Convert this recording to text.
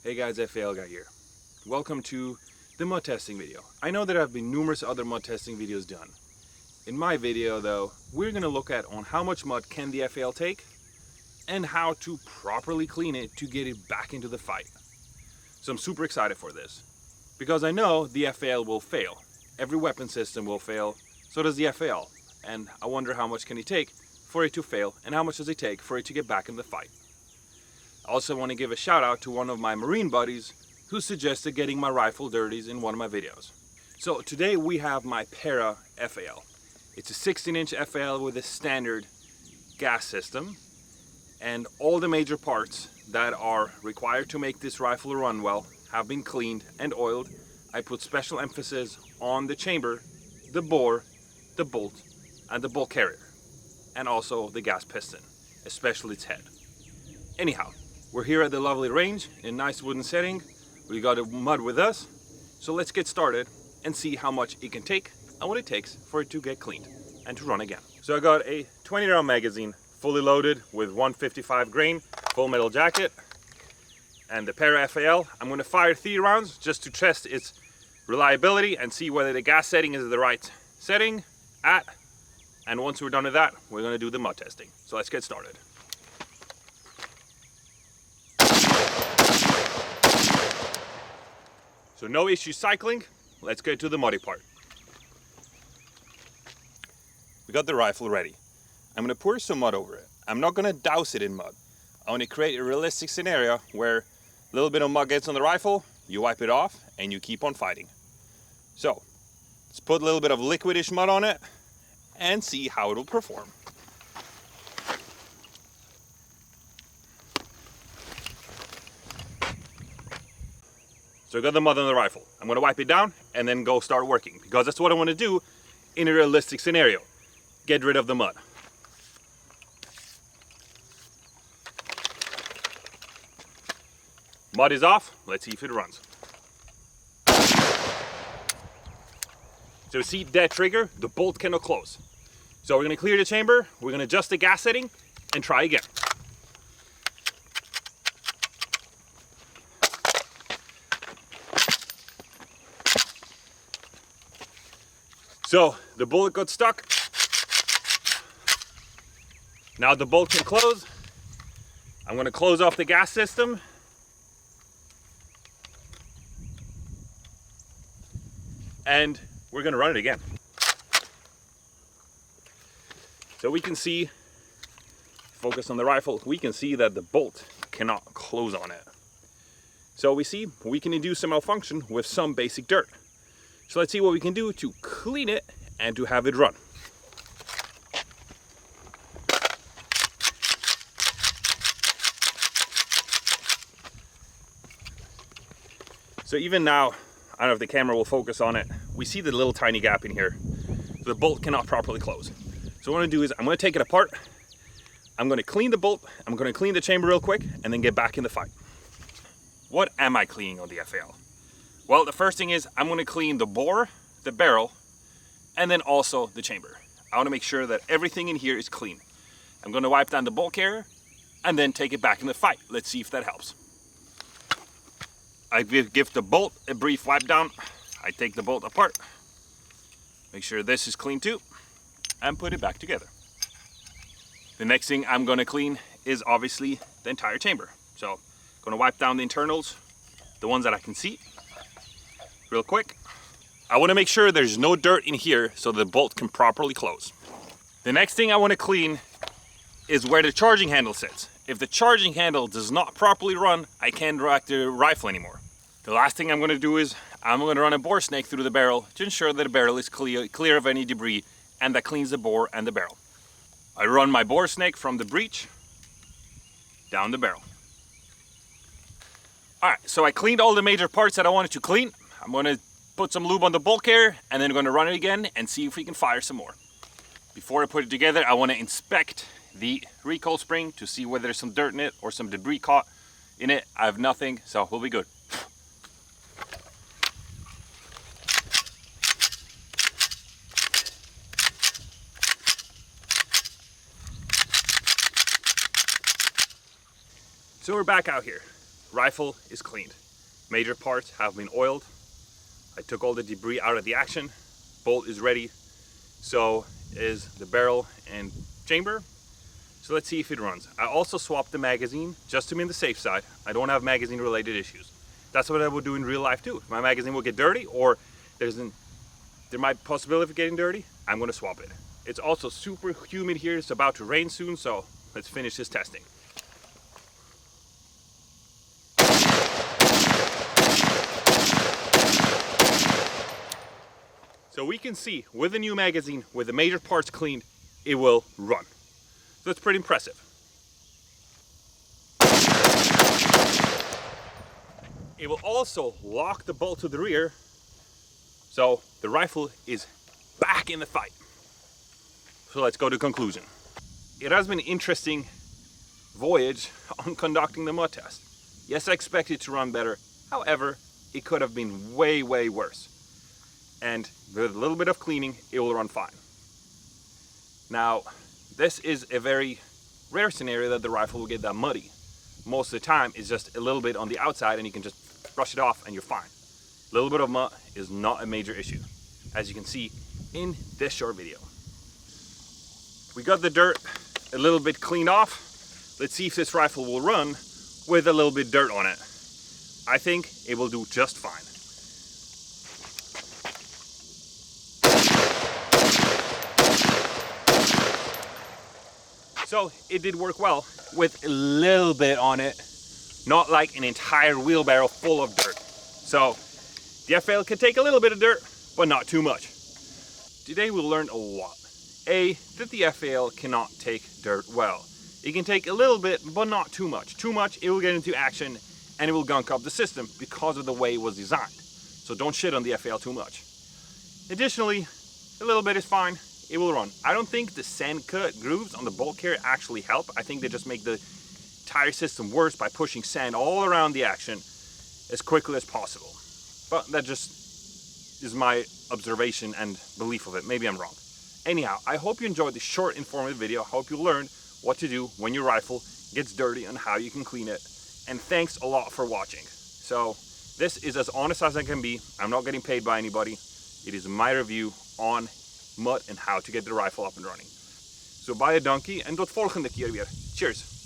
Hey guys, FAL guy here. Welcome to the mud testing video. I know there have been numerous other mud testing videos done. In my video though, we're going to look at on how much mud can the FAL take and how to properly clean it to get it back into the fight. So I'm super excited for this because I know the FAL will fail. Every weapon system will fail, so does the FAL. And I wonder how much can it take for it to fail and how much does it take for it to get back in the fight. I also want to give a shout out to one of my Marine buddies who suggested getting my rifle dirties in one of my videos. So today we have my Para FAL. It's a 16-inch FAL with a standard gas system, and all the major parts that are required to make this rifle run well have been cleaned and oiled. I put special emphasis on the chamber, the bore, the bolt, and the bolt carrier, and also the gas piston, especially its head. Anyhow, we're here at the lovely range in a nice wooden setting. We got a mud with us, so let's get started and see how much it can take and what it takes for it to get cleaned and to run again. So I got a 20-round magazine fully loaded with 155 grain full metal jacket and the Para FAL. I'm going to fire 3 rounds just to test its reliability and see whether the gas setting is the right setting at. And once we're done with that, we're going to do the mud testing. So let's get started. So no issue cycling, let's get to the muddy part. We got the rifle ready. I'm gonna pour some mud over it. I'm not gonna douse it in mud. I wanna create a realistic scenario where a little bit of mud gets on the rifle, you wipe it off, and you keep on fighting. So, let's put a little bit of liquidish mud on it and see how it'll perform. So I got the mud on the rifle. I'm gonna wipe it down and then go start working because that's what I wanna do in a realistic scenario. Get rid of the mud. Mud is off, let's see if it runs. So see that trigger, the bolt cannot close. So we're gonna clear the chamber, we're gonna adjust the gas setting and try again. So the bullet got stuck. Now the bolt can close. I'm going to close off the gas system. And we're going to run it again. So we can see, focus on the rifle, we can see that the bolt cannot close on it. So we see we can induce a malfunction with some basic dirt. So let's see what we can do to clean it and to have it run. So even now, I don't know if the camera will focus on it, we see the little tiny gap in here. So the bolt cannot properly close. So what I'm gonna do is I'm gonna take it apart, I'm gonna clean the bolt, I'm gonna clean the chamber real quick, and then get back in the fight. What am I cleaning on the FAL? Well, the first thing is I'm going to clean the bore, the barrel, and then also the chamber. I want to make sure that everything in here is clean. I'm going to wipe down the bolt carrier and then take it back in the fight. Let's see if that helps. I give the bolt a brief wipe down. I take the bolt apart, make sure this is clean too, and put it back together. The next thing I'm going to clean is obviously the entire chamber. So I'm going to wipe down the internals, the ones that I can see, real quick. I want to make sure there's no dirt in here so the bolt can properly close. The next thing I want to clean is where the charging handle sits. If the charging handle does not properly run, I can't rack the rifle anymore. The last thing I'm going to do is I'm going to run a bore snake through the barrel to ensure that the barrel is clear of any debris, and that cleans the bore and the barrel. I run my bore snake from the breech down the barrel. Alright, so I cleaned all the major parts that I wanted to clean. I'm going to put some lube on the bolt carrier and then I'm going to run it again and see if we can fire some more. Before I put it together, I want to inspect the recoil spring to see whether there's some dirt in it or some debris caught in it. I have nothing, so we'll be good. So we're back out here. Rifle is cleaned. Major parts have been oiled. I took all the debris out of the action. Bolt is ready. So is the barrel and chamber. So let's see if it runs. I also swapped the magazine just to be on the safe side. I don't have magazine related issues. That's what I would do in real life too. If my magazine will get dirty or there might be possibility of getting dirty, I'm gonna swap it. It's also super humid here. It's about to rain soon, so let's finish this testing. So we can see with the new magazine, with the major parts cleaned, it will run. So it's pretty impressive. It will also lock the bolt to the rear, so the rifle is back in the fight. So let's go to conclusion. It has been an interesting voyage on conducting the mud test. Yes, I expect it to run better. However, it could have been way, way worse. And with a little bit of cleaning, it will run fine. Now, this is a very rare scenario that the rifle will get that muddy. Most of the time, it's just a little bit on the outside and you can just brush it off and you're fine. A little bit of mud is not a major issue, as you can see in this short video. We got the dirt a little bit cleaned off. Let's see if this rifle will run with a little bit dirt on it. I think it will do just fine. So it did work well with a little bit on it, not like an entire wheelbarrow full of dirt. So the FAL can take a little bit of dirt, but not too much. Today we learned a lot. A, that the FAL cannot take dirt well. It can take a little bit, but not too much. Too much, it will get into action and it will gunk up the system because of the way it was designed. So don't shit on the FAL too much. Additionally, a little bit is fine. It will run. I don't think the sand cut grooves on the bolt carrier actually help. I think they just make the tire system worse by pushing sand all around the action as quickly as possible. But that just is my observation and belief of it. Maybe I'm wrong. Anyhow, I hope you enjoyed this short informative video. I hope you learned what to do when your rifle gets dirty and how you can clean it. And thanks a lot for watching. So this is as honest as I can be. I'm not getting paid by anybody. It is my review on mud and how to get the rifle up and running. So bye a donkey en tot volgende keer weer. Cheers!